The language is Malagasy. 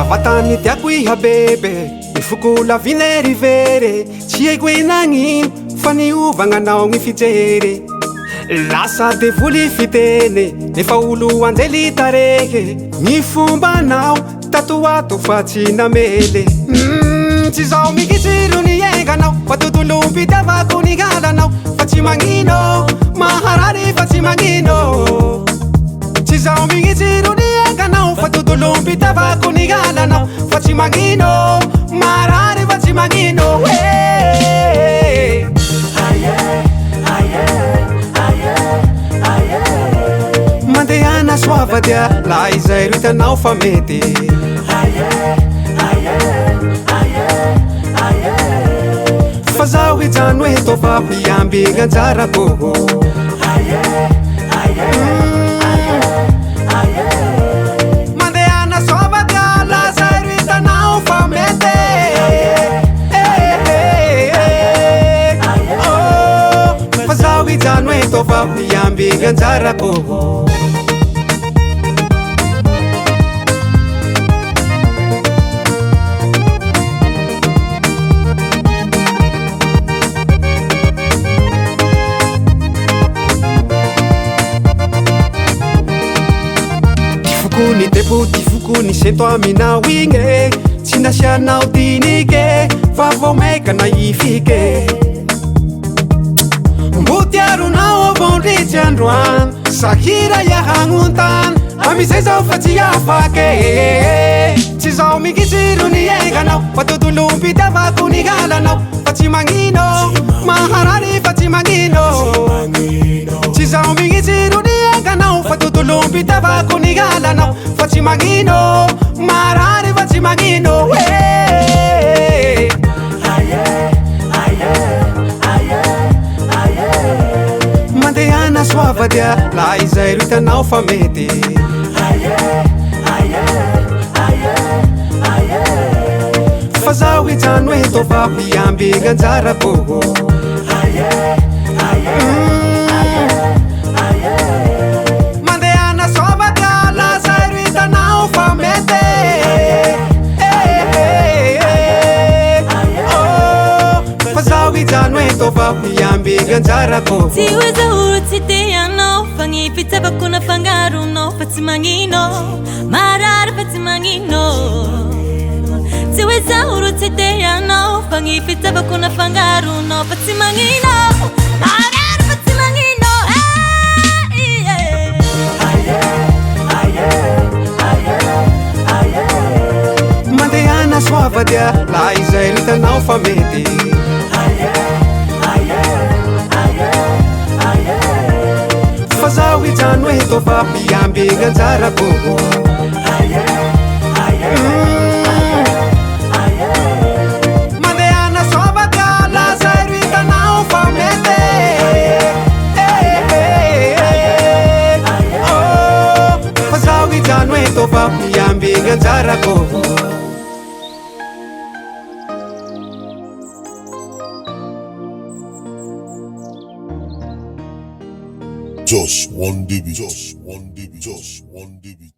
Avatany tiako ihabebe mifoko lavine rivery tsy haiko hoe nagnino fa niovanganao gny fijery lasa devoly fiteny nefa olo anjely tareky ny fombanao tatoato fa tsy namely tsy zao mikitsy ro nienganao fa tontolo mpitiavako ny galanao fa tsy magnino maharary fa tsy magnino tsy zao mikitsy ro nienganao fa tontolo mpitiavako ny galanao fa tsy magnino maharary fa tsy magnino mandehana soava dia la izay ro hitanao fa mety fa zaho hijano hoe tova miamby gn'anjarako mandehana soava dia la izay ro hitanao fa mety fa zaho hijano hoe tova miamby gn'anjarako Ni tepo ty foko ny sento aminao igny tsy nasianao dinike fa vao maika naifike mbo tiaronao avondritsy androany sahira iahagnontany amizay zao fa tsy afake tsy zao mikitsy ro nienganao fa tontolo mpitiavako ny galanao fa tsy magnino maharary fa tsy magnino tsy zao mikitsy ro nienganao fa tontolo mpitiavako ny galanao fa tsy magnino maharary fa tsy magnino mandehana soava dia la izay ro hitanao fa mety fa zaho hijano hoe tova miamby gn'anjarako mandehana soava dia la izay ro hitanao fa mety fa zaho hijano hoe tova miamby gn'anjarako tsy hoe zahoro tsy te anao fa gny fitiavako nafangaronao fa tsy magnino maharary fa tsy magnino tsy hoe zahoro tsy te anao fa gny fitiavako nafangaronao fa tsy magnino maharary fa tsy magnino mandehana soava dia la izay ro hitanao fa mety fa zaho hijano hoe tova miamby gn'anjarako mandehana soava dia la izay ro hitanao fa mety fa zaho hijano hoe tova miamby gn'anjarako Just one DB, just one DB, just one DB.